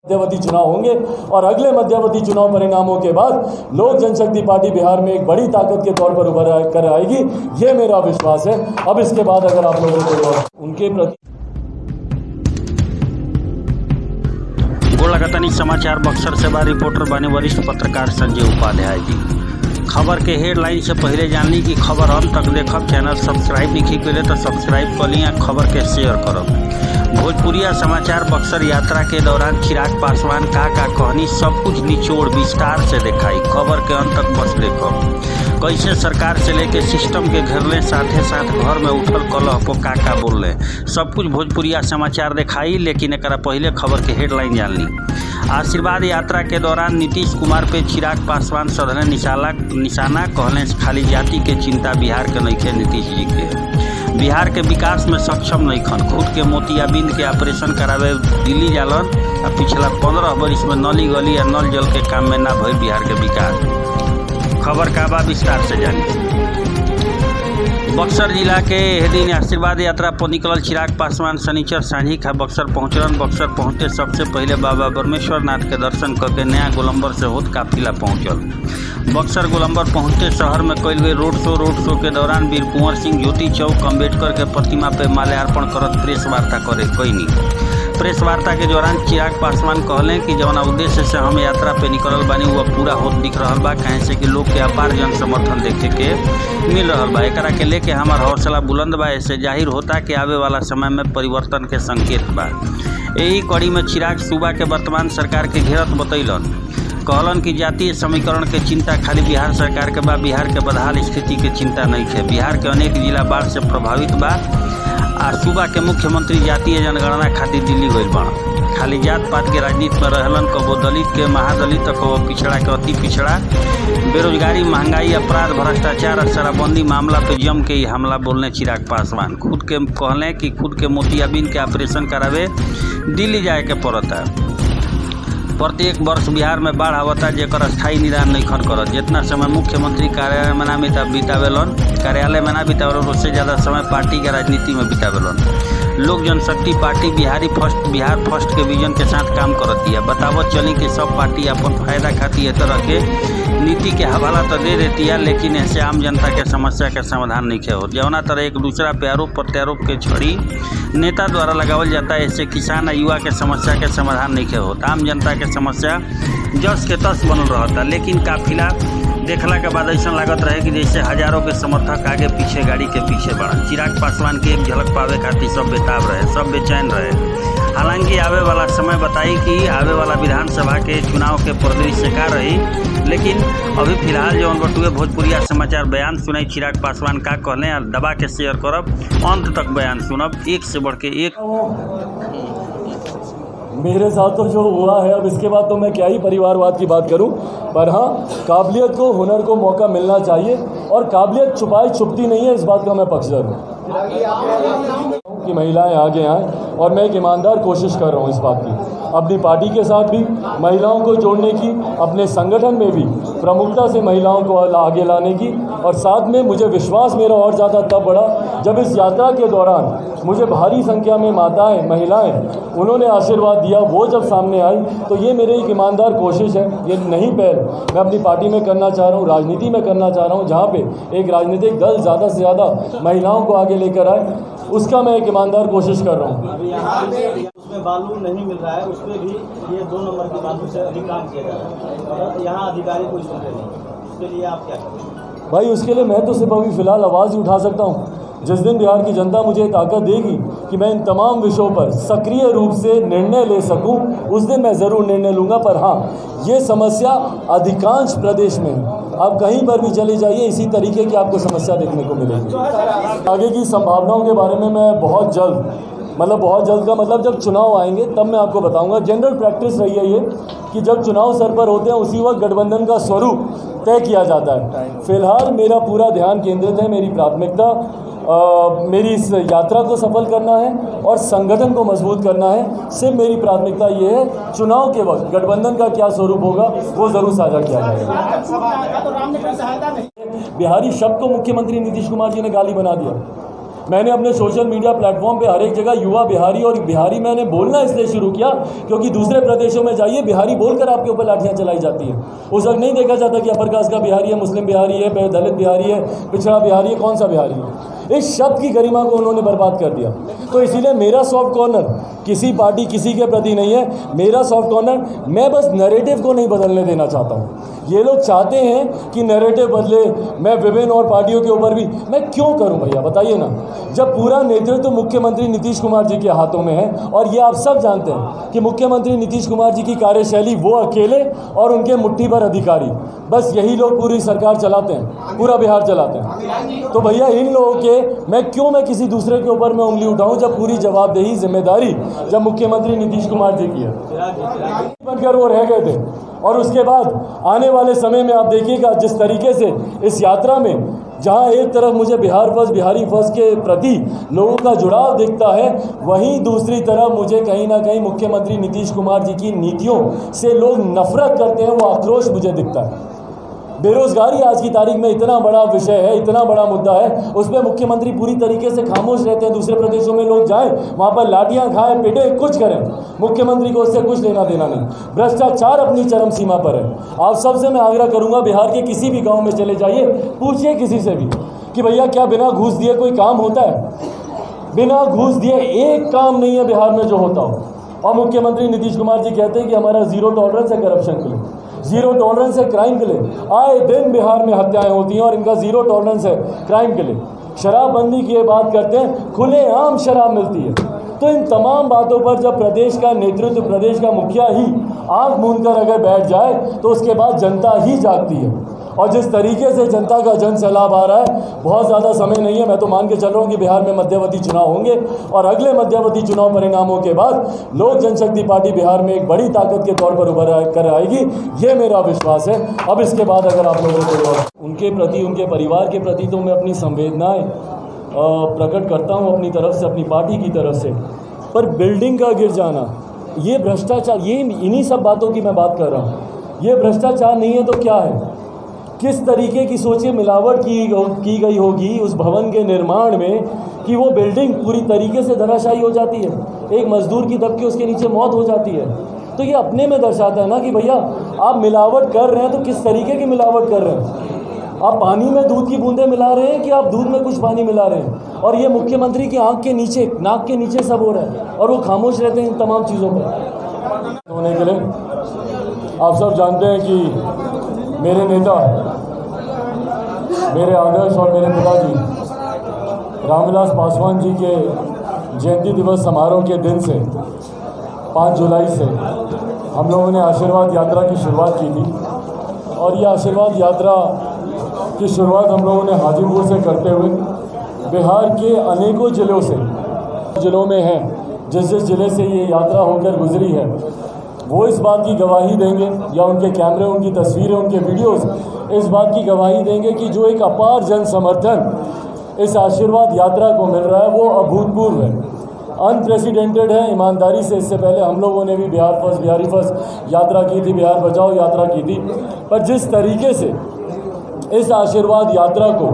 मध्यावधि चुनाव होंगे और अगले मध्यावधि चुनाव परिणामों के बाद लोक जनशक्ति पार्टी बिहार में एक बड़ी ताकत के तौर पर उभर कर आएगी, ये मेरा विश्वास है। अब इसके बाद अगर आप लोगों को उनके प्रति गोलागतानी समाचार बक्सर से बा रिपोर्टर बने वरिष्ठ पत्रकार संजय उपाध्याय जी। खबर के हेडलाइन से पहले जान ली कि खबर अंत तक देखब, चैनल सब्सक्राइब नहीं करें तो सब्सक्राइब कर ली, खबर के शेयर करब। भोजपुरिया समाचार बक्सर यात्रा के दौरान चिराग पासवान का कहनी सब कुछ निचोड़ विस्तार से दिखाई, खबर के अंत तक बस देखब। कैसे सरकार से लेके सिस्टम के घेरले, साथे साथ घर में उठल कलह को का बोलले, सब कुछ भोजपुरिया समाचार दिखाई। लेकिन एक पहले खबर के हेडलाइन जान ली। आशीर्वाद यात्रा के दौरान नीतीश कुमार पे चिराग पासवान सधने निशाना कहले खाली जाति के चिंता बिहार के नइखे, नीतीश जी के बिहार के विकास में सक्षम नहीं खन, खुद के मोतियाबिंद के ऑपरेशन करावे दिल्ली जालन और पिछला 15 वर्ष में नली गली या नल जल के काम में ना भइल बिहार के विकास। खबर का बा विस्तार से जानी। बक्सर जिला के एह दिन आशीर्वाद यात्रा पर निकलल चिराग पासवान शनिचर सांझी खा बक्सर पहुँचलन। बक्सर पहुँचते सबसे पहले बाबा ब्रह्मेश्वर नाथ के दर्शन करके नया गोलंबर से होत काफिला पहुँचल। बक्सर गोलंबर पहुँचते शहर में कल गई रोड शो के दौरान वीर कुंवर सिंह ज्योति चौक अम्बेडकर के प्रतिमा पर माल्यार्पण करत प्रेस वार्ता करे कैनी। प्रेस वार्ता के दौरान चिराग पासवान कहले कि जवना उद्देश्य से हम यात्रा पे निकलल बानी वह पूरा होत दिख रहा बा, कहे से कि लोग के अपार जन समर्थन देखे के मिल रहा बा। एकरा के लेके हमार हौसला बुलंद बा, ऐसे जाहिर होता कि आवे वाला समय में परिवर्तन के संकेत बा। यही कड़ी में चिराग सूबा के वर्तमान सरकार के घेरत बतैलन, कहलन कि जातीय समीकरण के चिंता खाली बिहार सरकार के बा, बिहार के बदहाल स्थिति के चिंता नहीं है। बिहार के अनेक जिला बाढ़ से प्रभावित बा आ सूबा के मुख्यमंत्री जातीय जनगणना खातिर दिल्ली गइल बा। खाली जात पात के राजनीति में रहलन, कबो दलित के महादलित तो कबो पिछड़ा के अति पिछड़ा। बेरोजगारी, महंगाई, अपराध, भ्रष्टाचार और शराबबंदी मामला पे जम के ही हमला बोलने चिराग पासवान। खुद के कहले कि खुद के मोतियाबिंद के ऑपरेशन करावे दिल्ली जाए के पड़ता। प्रत्येक वर्ष बिहार में बाढ़ आवता जेकर स्थायी निदान नहीं खन करत। जितना समय मुख्यमंत्री कार्यालय में ना बितावेलन, उससे ज़्यादा समय पार्टी के राजनीति में बितावेलन। लोक जनशक्ति पार्टी बिहार फर्स्ट के विजन के साथ काम करती है। बतावत चली कि सब पार्टी अपन फायदा खाती है तरह के नीति के हवाला तो दे देती है, लेकिन ऐसे आम जनता के समस्या के समाधान नहीं हो। जौना तरह एक दूसरा पे आरोप प्रत्यारोप के छड़ी नेता द्वारा लगावल जाता है, ऐसे किसान युवा के समस्या के समाधान नहीं हो। आम जनता के समस्या जस के तस बनल रहता। लेकिन काफिला देखला के बाद ऐसा लागत रहे कि जैसे हजारों के समर्थक आगे पीछे गाड़ी के पीछे बढ़ा। चिराग पासवान के एक झलक पावे खातिर सब बेताब रहे, सब बेचैन रहे। हालांकि आवे वाला समय बताई कि आवे वाला विधानसभा के चुनाव के परिदृश्य का रही, लेकिन अभी फिलहाल जौन बटुए भोजपुरिया समाचार बयान सुनाई चिराग पासवान का कहले और दबा के शेयर करब, अंत तक बयान सुनब, एक से बढ़ के एक। मेरे साथ तो जो हुआ है, अब इसके बाद तो मैं क्या ही परिवारवाद की बात करूं, पर हाँ, काबिलियत को, हुनर को मौका मिलना चाहिए और काबिलियत छुपाई छुपती नहीं है, इस बात का मैं पक्षधर हूँ कि महिलाएं आगे आएँ और मैं एक ईमानदार कोशिश कर रहा हूँ इस बात की, अपनी पार्टी के साथ भी महिलाओं को जोड़ने की, अपने संगठन में भी प्रमुखता से महिलाओं को आगे लाने की। और साथ में मुझे विश्वास मेरा और ज़्यादा तब बढ़ा जब इस यात्रा के दौरान मुझे भारी संख्या में माताएं, महिलाएं, उन्होंने आशीर्वाद दिया। वो जब सामने आई तो ये मेरी एक ईमानदार कोशिश है, ये नई पहल मैं अपनी पार्टी में करना चाह रहा हूँ, राजनीति में करना चाह रहा हूँ, जहाँ पे एक राजनीतिक दल ज़्यादा से ज़्यादा महिलाओं को आगे लेकर आए, उसका मैं एक ईमानदार कोशिश कर रहा हूँ। उसमें बालू नहीं मिल रहा है, उसमें भी ये 2 नंबर के बालू से अधिक काम किया जा रहा है। यहाँ अधिकारी कोई सुन रहे नहीं, उसके लिए आप क्या करें? भाई उसके लिए मैं तो सिर्फ अभी फ़िलहाल आवाज़ ही उठा सकता हूँ। जिस दिन बिहार की जनता मुझे ताकत देगी कि मैं इन तमाम विषयों पर सक्रिय रूप से निर्णय ले सकूं, उस दिन मैं ज़रूर निर्णय लूँगा। पर हाँ, ये समस्या अधिकांश प्रदेश में, आप कहीं पर भी चले जाइए, इसी तरीके की आपको समस्या देखने को मिलेगी। आगे की संभावनाओं के बारे में मैं बहुत जल्द का मतलब जब चुनाव आएंगे तब मैं आपको बताऊंगा। जनरल प्रैक्टिस रही है ये कि जब चुनाव सर पर होते हैं उसी वक्त गठबंधन का स्वरूप तय किया जाता है। फिलहाल मेरा पूरा ध्यान केंद्रित है, मेरी प्राथमिकता मेरी इस यात्रा को सफल करना है और संगठन को मजबूत करना है। सिर्फ मेरी प्राथमिकता ये है, चुनाव के वक्त गठबंधन का क्या स्वरूप होगा वो ज़रूर साझा किया जाएगा। बिहारी शब्द को मुख्यमंत्री नीतीश कुमार जी ने गाली बना दिया। मैंने अपने सोशल मीडिया प्लेटफॉर्म पे हर एक जगह युवा बिहारी और बिहारी मैंने बोलना इसलिए शुरू किया क्योंकि दूसरे प्रदेशों में जाइए बिहारी बोलकर आपके ऊपर लाठियां चलाई जाती हैं। उस वक्त नहीं देखा जाता कि अपर कास्ट का बिहारी है, मुस्लिम बिहारी है, दलित बिहारी है, पिछड़ा बिहारी है, कौन सा बिहारी है। इस शब्द की गरिमा को उन्होंने बर्बाद कर दिया। तो इसीलिए मेरा सॉफ्ट कॉर्नर किसी पार्टी किसी के प्रति नहीं है। मेरा सॉफ्ट कॉर्नर, मैं बस नैरेटिव को नहीं बदलने देना चाहता हूँ। ये लोग चाहते हैं कि नैरेटिव बदले, मैं विभिन्न और पार्टियों के ऊपर भी मैं क्यों करूं भैया बताइए ना, जब पूरा नेतृत्व मुख्यमंत्री नीतीश कुमार जी के हाथों में है। और ये आप सब जानते हैं कि मुख्यमंत्री नीतीश कुमार जी की कार्यशैली, वो अकेले और उनके मुट्ठी भर अधिकारी, बस यही लोग पूरी सरकार चलाते हैं, पूरा बिहार चलाते हैं। तो भैया इन लोगों के मैं किसी दूसरे के ऊपर मैं उंगली उठाऊं जब पूरी जवाबदेही जिम्मेदारी जब मुख्यमंत्री नीतीश कुमार जी की है। बनकर वो रह गए थे। और उसके बाद आने वाले समय में आप देखिएगा जिस तरीके से इस यात्रा में, जहां एक तरफ मुझे बिहार फर्स्ट, बिहारी फर्स्ट के प्रति लोगों का जुड़ाव दिखता है, वहीं दूसरी तरफ मुझे कहीं ना कहीं मुख्यमंत्री नीतीश कुमार जी की नीतियों से लोग नफरत करते हैं, वो आक्रोश मुझे दिखता है। बेरोजगारी आज की तारीख में इतना बड़ा विषय है, इतना बड़ा मुद्दा है, उस पर मुख्यमंत्री पूरी तरीके से खामोश रहते हैं। दूसरे प्रदेशों में लोग जाएं, वहां पर लाठियां खाएं, पिटे, कुछ करें, मुख्यमंत्री को उससे कुछ लेना देना नहीं। भ्रष्टाचार अपनी चरम सीमा पर है। आप सबसे मैं आग्रह करूंगा, बिहार के किसी भी गांव में चले जाइए, पूछिए किसी से भी कि भैया क्या बिना घूस दिए कोई काम होता है? बिना घूस दिए एक काम नहीं है बिहार में जो होता हो। और मुख्यमंत्री नीतीश कुमार जी कहते हैं कि हमारा जीरो टॉलरेंस है करप्शन के लिए, जीरो टॉलरेंस है क्राइम के लिए। आए दिन बिहार में हत्याएं होती हैं और इनका जीरो टॉलरेंस है क्राइम के लिए। शराबबंदी की बात करते हैं, खुलेआम शराब मिलती है। तो इन तमाम बातों पर जब प्रदेश का नेतृत्व, प्रदेश का मुखिया ही आंख मूंदकर अगर बैठ जाए तो उसके बाद जनता ही जागती है। और जिस तरीके से जनता का जन सैलाब आ रहा है, बहुत ज़्यादा समय नहीं है। मैं तो मान के चल रहा हूँ कि बिहार में मध्यावधि चुनाव होंगे और अगले मध्यावधि चुनाव परिणामों के बाद लोक जनशक्ति पार्टी बिहार में एक बड़ी ताकत के तौर पर उभर कर आएगी, ये मेरा विश्वास है। अब इसके बाद अगर आप लोगों को उनके प्रति, उनके परिवार के प्रति तो मैं अपनी संवेदनाएँ प्रकट करता हूँ अपनी तरफ से, अपनी पार्टी की तरफ से। पर बिल्डिंग का गिर जाना, ये भ्रष्टाचार, ये इन्हीं सब बातों की मैं बात कर रहा हूँ। ये भ्रष्टाचार नहीं है तो क्या है? किस तरीके की सोचिए मिलावट की गई होगी उस भवन के निर्माण में कि वो बिल्डिंग पूरी तरीके से धराशायी हो जाती है, एक मजदूर की दब के उसके नीचे मौत हो जाती है। तो ये अपने में दर्शाता है ना कि भैया आप मिलावट कर रहे हैं तो किस तरीके की मिलावट कर रहे हैं? आप पानी में दूध की बूंदें मिला रहे हैं कि आप दूध में कुछ पानी मिला रहे हैं? और ये मुख्यमंत्री की आंख के नीचे, नाक के नीचे सब हो रहा है और वो खामोश रहते हैं इन तमाम चीज़ों पर होने के लिए। आप सब जानते हैं कि मेरे नेता, मेरे आदर्श और मेरे पिताजी रामविलास पासवान जी के जयंती दिवस समारोह के दिन से 5 जुलाई से हम लोगों ने आशीर्वाद यात्रा की शुरुआत की थी। और ये आशीर्वाद यात्रा की शुरुआत हम लोगों ने हाजीपुर से करते हुए बिहार के अनेकों जिलों में है। जिस जिले से ये यात्रा होकर गुजरी है वो इस बात की गवाही देंगे, या उनके कैमरे, उनकी तस्वीरें, उनके वीडियोस इस बात की गवाही देंगे कि जो एक अपार जन समर्थन इस आशीर्वाद यात्रा को मिल रहा है वो अभूतपूर्व है, अनप्रेसिडेंटेड है। ईमानदारी से इससे पहले हम लोगों ने भी बिहार फर्स्ट, बिहारी फर्स्ट यात्रा की थी, बिहार बचाओ यात्रा की थी। पर जिस तरीके से इस आशीर्वाद यात्रा को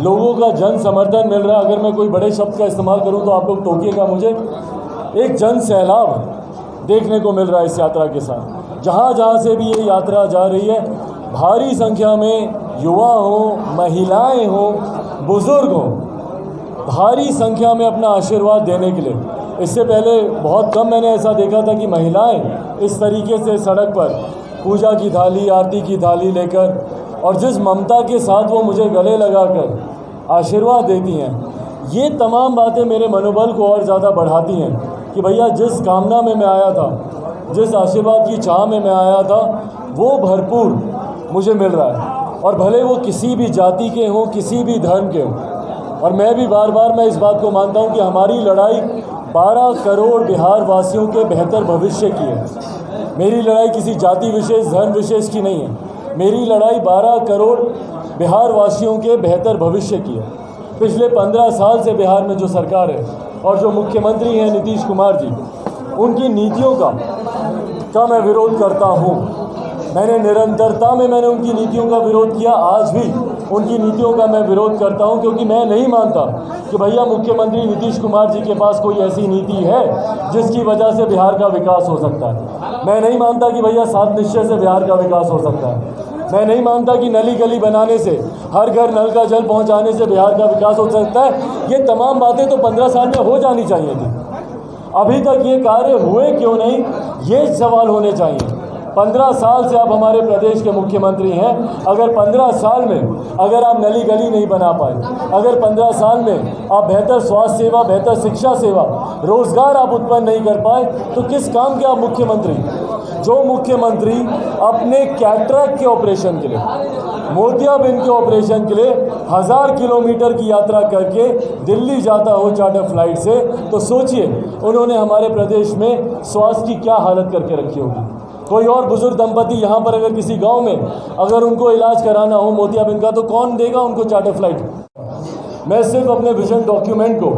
लोगों का जन समर्थन मिल रहा है, अगर मैं कोई बड़े शब्द का इस्तेमाल करूं तो आप लोग टोकिएगा मुझे, एक जन सैलाब देखने को मिल रहा है इस यात्रा के साथ। जहाँ जहाँ से भी ये यात्रा जा रही है, भारी संख्या में युवा हों, महिलाएं हों, बुजुर्ग हों, भारी संख्या में अपना आशीर्वाद देने के लिए। इससे पहले बहुत कम मैंने ऐसा देखा था कि महिलाएं इस तरीके से सड़क पर पूजा की थाली, आरती की थाली लेकर, और जिस ममता के साथ वो मुझे गले लगाकर आशीर्वाद देती हैं, ये तमाम बातें मेरे मनोबल को और ज़्यादा बढ़ाती हैं कि भैया जिस कामना में मैं आया था, जिस आशीर्वाद की चाह में मैं आया था, वो भरपूर मुझे मिल रहा है। और भले वो किसी भी जाति के हों, किसी भी धर्म के हों। और मैं भी बार बार मैं इस बात को मानता हूँ कि हमारी लड़ाई 12 करोड़ बिहार वासियों के बेहतर भविष्य की है। मेरी लड़ाई किसी जाति विशेष, धर्म विशेष की नहीं है। मेरी लड़ाई 12 करोड़ बिहार वासियों के बेहतर भविष्य की है। पिछले 15 साल से बिहार में जो सरकार है और जो मुख्यमंत्री हैं नीतीश कुमार जी, उनकी नीतियों का मैं विरोध करता हूं। मैंने निरंतरता में मैंने उनकी नीतियों का विरोध किया, आज भी उनकी नीतियों का मैं विरोध करता हूं, क्योंकि मैं नहीं मानता कि भैया मुख्यमंत्री नीतीश कुमार जी के पास कोई ऐसी नीति है जिसकी वजह से बिहार का विकास हो सकता है। मैं नहीं मानता कि भैया 7 निश्चय से बिहार का विकास हो सकता है। मैं नहीं मानता कि नली गली बनाने से, हर घर नल का जल पहुंचाने से बिहार का विकास हो सकता है। ये तमाम बातें तो 15 साल में हो जानी चाहिए थी। अभी तक ये कार्य हुए क्यों नहीं, ये सवाल होने चाहिए। 15 साल से आप हमारे प्रदेश के मुख्यमंत्री हैं। अगर 15 साल में अगर आप नली गली नहीं बना पाए, अगर 15 साल में आप बेहतर स्वास्थ्य सेवा, बेहतर शिक्षा सेवा, रोजगार आप उत्पन्न नहीं कर पाए, तो किस काम के आप मुख्यमंत्री? जो मुख्यमंत्री अपने कैटरैक्ट के ऑपरेशन के लिए, मोतियाबिंद के ऑपरेशन के लिए 1000 किलोमीटर की यात्रा करके दिल्ली जाता हो चार्टर फ्लाइट से, तो सोचिए उन्होंने हमारे प्रदेश में स्वास्थ्य की क्या हालत करके रखी होगी। कोई और बुजुर्ग दंपति यहाँ पर अगर किसी गांव में अगर उनको इलाज कराना हो मोतियाबिंद का, तो कौन देगा उनको चार्टर फ्लाइट? मैं सिर्फ अपने विजन डॉक्यूमेंट को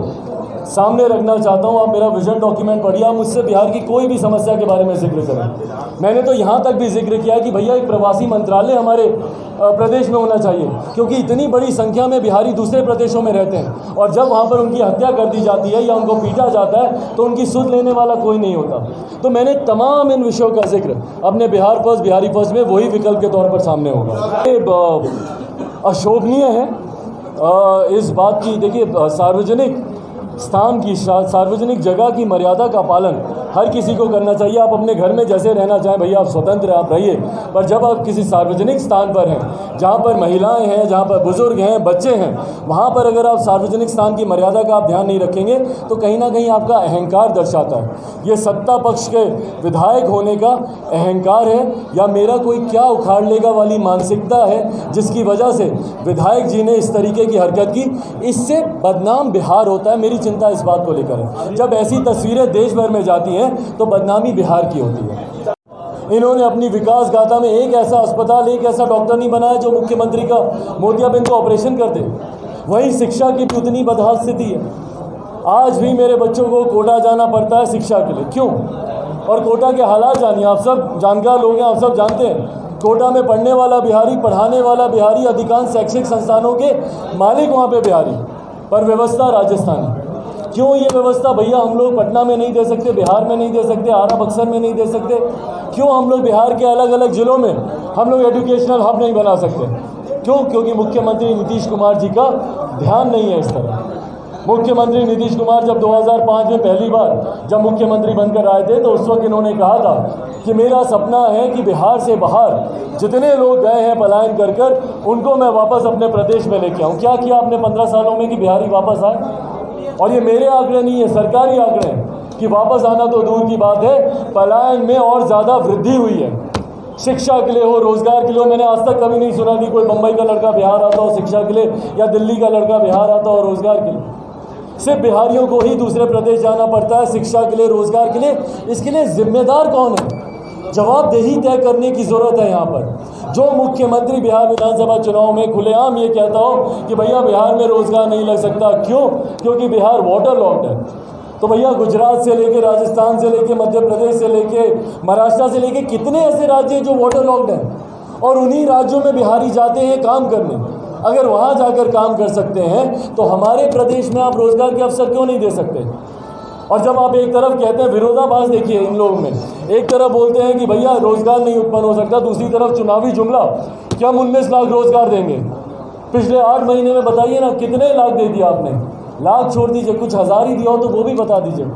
सामने रखना चाहता हूँ। आप मेरा विजन डॉक्यूमेंट पढ़िए, आप मुझसे बिहार की कोई भी समस्या के बारे में जिक्र करें। मैंने तो यहाँ तक भी जिक्र किया कि भैया एक प्रवासी मंत्रालय हमारे प्रदेश में होना चाहिए, क्योंकि इतनी बड़ी संख्या में बिहारी दूसरे प्रदेशों में रहते हैं, और जब वहाँ पर उनकी हत्या कर दी जाती है या उनको पीटा जाता है तो उनकी सुध लेने वाला कोई नहीं होता। तो मैंने तमाम इन विषयों का जिक्र अपने बिहार फर्स्ट, बिहारी फर्स्ट में वही विकल्प के तौर पर सामने होगा। अशोभनीय है इस बात की, देखिए सार्वजनिक स्थान की, सार्वजनिक जगह की मर्यादा का पालन हर किसी को करना चाहिए। आप अपने घर में जैसे रहना चाहें भैया, आप स्वतंत्र हैं, आप रहिए, पर जब आप किसी सार्वजनिक स्थान पर हैं, जहाँ पर महिलाएं हैं, जहाँ पर बुजुर्ग हैं, बच्चे हैं, वहाँ पर अगर आप सार्वजनिक स्थान की मर्यादा का आप ध्यान नहीं रखेंगे तो कहीं ना कहीं आपका अहंकार दर्शाता है। ये सत्ता पक्ष के विधायक होने का अहंकार है, या मेरा कोई क्या उखाड़ लेगा वाली मानसिकता है, जिसकी वजह से विधायक जी ने इस तरीके की हरकत की। इससे बदनाम बिहार होता है। मेरी चिंता इस बात को लेकर है। जब ऐसी तस्वीरें देश भर में जाती हैं तो बदनामी बिहार की होती है। इन्होंने अपनी विकास गाथा में एक ऐसा अस्पताल, एक ऐसा डॉक्टर नहीं बनाया जो मुख्यमंत्री का मोतियाबिंद का ऑपरेशन कर दे। वहीं शिक्षा की भी उतनी बदहाल स्थिति है। आज भी मेरे बच्चों को कोटा जाना पड़ता है शिक्षा के लिए। क्यों? और कोटा के हालात जानिए, आप सब जानकार लोग हैं, आप सब जानते हैं कोटा में पढ़ने वाला बिहारी, पढ़ाने वाला बिहारी, अधिकांश शैक्षिक संस्थानों के मालिक वहाँ पे बिहारी, पर व्यवस्था राजस्थानी। क्यों ये व्यवस्था भैया हम लोग पटना में नहीं दे सकते, बिहार में नहीं दे सकते, आरा बक्सर में नहीं दे सकते? क्यों हम लोग बिहार के अलग अलग जिलों में हम लोग एजुकेशनल हब नहीं बना सकते? क्यों? क्योंकि मुख्यमंत्री नीतीश कुमार जी का ध्यान नहीं है इस तरह। मुख्यमंत्री नीतीश कुमार जब 2005 में पहली बार जब मुख्यमंत्री बनकर आए थे, तो उस वक्त इन्होंने कहा था कि मेरा सपना है कि बिहार से बाहर जितने लोग गए हैं पलायन कर कर, उनको मैं वापस अपने प्रदेश में लेके आऊँ। क्या किया आपने 15 सालों में कि बिहारी वापस आए? और ये मेरे आंकड़े नहीं है, सरकारी आंकड़े हैं कि वापस आना तो दूर की बात है, पलायन में और ज़्यादा वृद्धि हुई है। शिक्षा के लिए हो, रोजगार के लिए हो, मैंने आज तक कभी नहीं सुना कि कोई बम्बई का लड़का बिहार आता हो शिक्षा के लिए, या दिल्ली का लड़का बिहार आता हो रोजगार के लिए। सिर्फ बिहारियों को ही दूसरे प्रदेश जाना पड़ता है शिक्षा के लिए, रोजगार के लिए। इसके लिए जिम्मेदार कौन है? जवाबदेही तय करने की जरूरत है यहाँ पर। जो मुख्यमंत्री बिहार विधानसभा चुनाव में खुलेआम ये कहता हो कि भैया बिहार में रोजगार नहीं लग सकता, क्यों? क्योंकि बिहार वाटर लॉक्ड है। तो भैया गुजरात से लेके, राजस्थान से लेके, मध्य प्रदेश से लेके, महाराष्ट्र से लेके कितने ऐसे राज्य हैं जो वाटर लॉक्ड हैं, और उन्हीं राज्यों में बिहारी जाते हैं काम करने। अगर वहाँ जाकर काम कर सकते हैं तो हमारे प्रदेश में आप रोजगार के अवसर क्यों नहीं दे सकते? और जब आप एक तरफ कहते हैं, विरोधाभास देखिए इन लोगों में, एक तरफ बोलते हैं कि भैया रोजगार नहीं उत्पन्न हो सकता, दूसरी तरफ चुनावी जुमला कि हम 19 लाख रोजगार देंगे। पिछले 8 महीने में बताइए ना कितने लाख दे दिया आपने? लाख छोड़ दीजिए, कुछ हज़ार ही दिया हो तो वो भी बता दीजिए।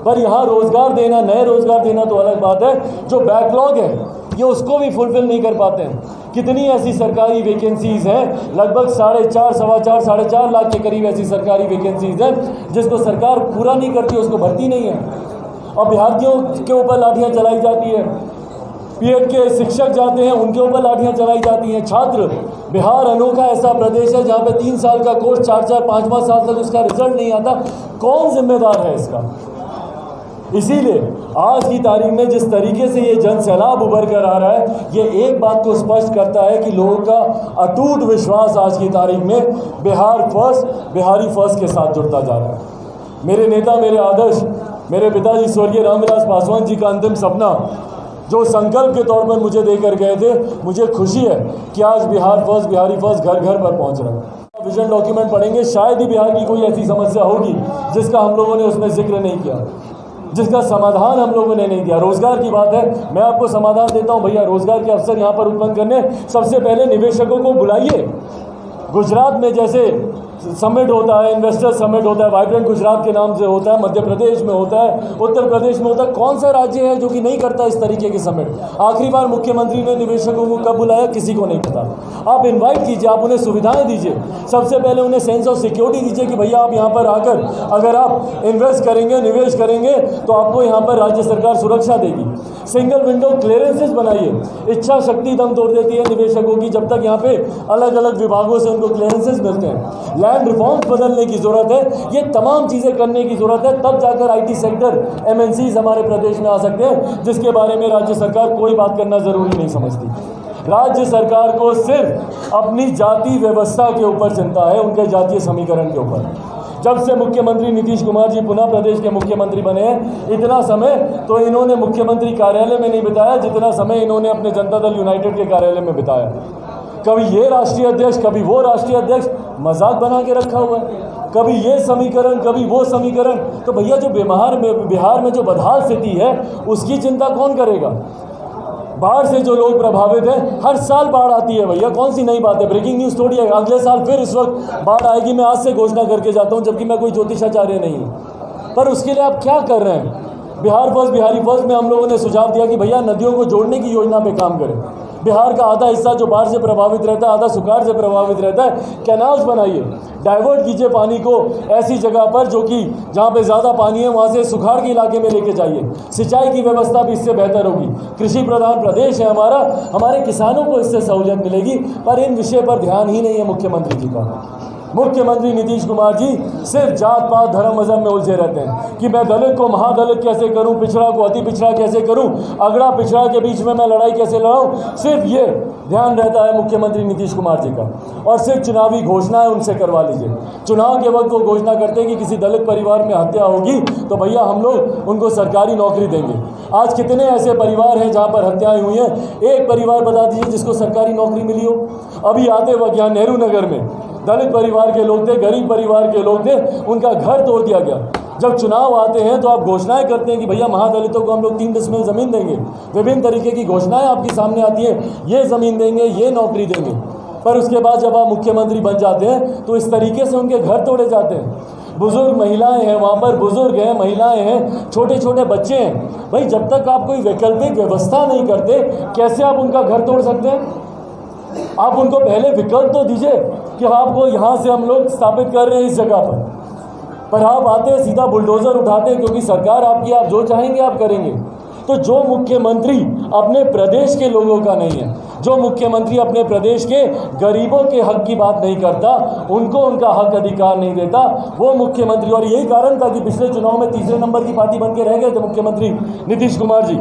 पर यहाँ रोजगार देना, नए रोजगार देना तो अलग बात है। जो बैकलॉग है ये उसको भी फुलफिल नहीं कर पाते हैं। कितनी ऐसी सरकारी वैकेंसीज़ हैं, लगभग 4.5, सवा 4, 4.5 लाख के करीब ऐसी सरकारी वैकेंसीज़ हैं जिसको सरकार पूरा नहीं करती, उसको भर्ती नहीं है। और अभ्यर्थियों के ऊपर लाठियाँ चलाई जाती है। बीएड के शिक्षक जाते हैं, उनके ऊपर लाठियाँ चलाई जाती हैं। छात्र, बिहार अनोखा ऐसा प्रदेश है जहाँ पे 3 साल का कोर्स 4-4, 5-5 साल तक उसका रिजल्ट नहीं आता। कौन जिम्मेदार है इसका? इसीलिए आज की तारीख में जिस तरीके से ये जन सैलाब उभर कर आ रहा है, ये एक बात को स्पष्ट करता है कि लोगों का अटूट विश्वास आज की तारीख में बिहार फर्स्ट, बिहारी फर्स्ट के साथ जुड़ता जा रहा है। मेरे नेता, मेरे आदर्श, मेरे पिताजी स्वर्गीय रामविलास पासवान जी का अंतिम सपना जो संकल्प के तौर पर मुझे देकर गए थे, मुझे खुशी है कि आज बिहार फर्स्ट, बिहारी फर्स्ट घर घर पर पहुंच रहा है। विजन डॉक्यूमेंट पढ़ेंगे, शायद ही बिहार की कोई ऐसी समस्या होगी जिसका हम लोगों ने उसमें जिक्र नहीं किया, जिसका समाधान हम लोगों ने नहीं दिया। रोजगार की बात है, मैं आपको समाधान देता हूं भैया, रोजगार के अवसर यहाँ पर उत्पन्न करने सबसे पहले निवेशकों को बुलाइए। गुजरात में जैसे समिट होता है, इन्वेस्टर समिट होता है, वाइब्रेंट गुजरात के नाम से होता है, मध्य प्रदेश में होता है, उत्तर प्रदेश में होता है, कौन सा राज्य है जो कि नहीं करता इस तरीके के समिट? आखिरी बार मुख्यमंत्री ने निवेशकों को कब बुलाया, किसी को नहीं पता। आप इनवाइट कीजिए, आप उन्हें सुविधाएं दीजिए, सबसे पहले उन्हें सेंस ऑफ सिक्योरिटी दीजिए कि भैया आप यहाँ पर आकर अगर आप इन्वेस्ट करेंगे, निवेश करेंगे तो आपको यहाँ पर राज्य सरकार सुरक्षा देगी। सिंगल विंडो क्लियरेंसेस बनाइए। इच्छा शक्ति दम तोड़ देती है निवेशकों की जब तक यहाँ पे अलग अलग विभागों से उनको क्लियरेंसेस मिलते हैं। लैंड रिफॉर्म्स बदलने की जरूरत है, ये तमाम चीज़ें करने की जरूरत है, तब जाकर आईटी सेक्टर, एमएनसीज हमारे प्रदेश में आ सकते हैं, जिसके बारे में राज्य सरकार कोई बात करना जरूरी नहीं समझती। राज्य सरकार को सिर्फ अपनी जाति व्यवस्था के ऊपर चिंता है, उनके जातीय समीकरण के ऊपर। जब से मुख्यमंत्री नीतीश कुमार जी पुनः प्रदेश के मुख्यमंत्री बने हैं, इतना समय तो इन्होंने मुख्यमंत्री कार्यालय में नहीं बिताया जितना समय इन्होंने अपने जनता दल यूनाइटेड के कार्यालय में बिताया। कभी ये राष्ट्रीय अध्यक्ष, कभी वो राष्ट्रीय अध्यक्ष, मजाक बना के रखा हुआ है, कभी ये समीकरण, कभी वो समीकरण। तो भैया जो बिहार में जो बदहाल स्थिति है उसकी चिंता कौन करेगा? बाढ़ से जो लोग प्रभावित हैं, हर साल बाढ़ आती है भैया, कौन सी नई बात है? ब्रेकिंग न्यूज़ थोड़ी है, अगले साल फिर इस वक्त बाढ़ आएगी। मैं आज से घोषणा करके जाता हूं, जबकि मैं कोई ज्योतिषाचार्य नहीं हूं। पर उसके लिए आप क्या कर रहे हैं? बिहार फर्स्ट, बिहारी फर्स्ट में हम लोगों ने सुझाव दिया कि भैया नदियों को जोड़ने की योजना पे काम करें। बिहार का आधा हिस्सा जो बाढ़ से प्रभावित रहता है, आधा सुखाड़ से प्रभावित रहता है, कैनाल्स बनाइए, डाइवर्ट कीजिए पानी को ऐसी जगह पर जो कि जहाँ पे ज़्यादा पानी है वहाँ से सुखाड़ के इलाके में लेके जाइए। सिंचाई की व्यवस्था भी इससे बेहतर होगी। कृषि प्रधान प्रदेश है हमारा, हमारे किसानों को इससे सहूलियत मिलेगी। पर इन विषय पर ध्यान ही नहीं है मुख्यमंत्री जी का। मुख्यमंत्री नीतीश कुमार जी सिर्फ जात पात धर्म मजहब में उलझे रहते हैं कि मैं दलित को महादलित कैसे करूं, पिछड़ा को अति पिछड़ा कैसे करूं, अगड़ा पिछड़ा के बीच में मैं लड़ाई कैसे लड़ाऊं। सिर्फ ये ध्यान रहता है मुख्यमंत्री नीतीश कुमार जी का। और सिर्फ चुनावी घोषणाएं उनसे करवा लीजिए। चुनाव के वक्त वो घोषणा करते हैं कि किसी दलित परिवार में हत्या होगी तो भैया हम लोग उनको सरकारी नौकरी देंगे। आज कितने ऐसे परिवार हैं जहाँ पर हत्याएं हुई हैं? एक परिवार बता दीजिए जिसको सरकारी नौकरी मिली हो। अभी आते वक्त यहाँ नेहरू नगर में दलित परिवार के लोग थे, गरीब परिवार के लोग थे, उनका घर तोड़ दिया गया। जब चुनाव आते हैं तो आप घोषणाएं करते हैं कि भैया महादलितों को हम लोग 3 डिसमिल ज़मीन देंगे। विभिन्न तरीके की घोषणाएं आपके सामने आती हैं, ये ज़मीन देंगे, ये नौकरी देंगे। पर उसके बाद जब आप मुख्यमंत्री बन जाते हैं तो इस तरीके से उनके घर तोड़े जाते हैं। बुजुर्ग महिलाएं हैं वहाँ पर, बुजुर्ग हैं, महिलाएं हैं, छोटे छोटे बच्चे हैं। भाई जब तक आप कोई वैकल्पिक व्यवस्था नहीं करते, कैसे आप उनका घर तोड़ सकते हैं? आप उनको पहले विकल्प तो दीजिए कि आपको यहाँ से हम लोग स्थापित कर रहे हैं इस जगह पर आप आते हैं सीधा बुलडोजर उठाते हैं, क्योंकि सरकार आपकी, आप जो चाहेंगे आप करेंगे। तो जो मुख्यमंत्री अपने प्रदेश के लोगों का नहीं है, जो मुख्यमंत्री अपने प्रदेश के गरीबों के हक की बात नहीं करता, उनको उनका हक अधिकार नहीं देता, वो मुख्यमंत्री। और यही कारण था कि पिछले चुनाव में तीसरे नंबर की पार्टी बन के रह गए थे मुख्यमंत्री नीतीश कुमार जी।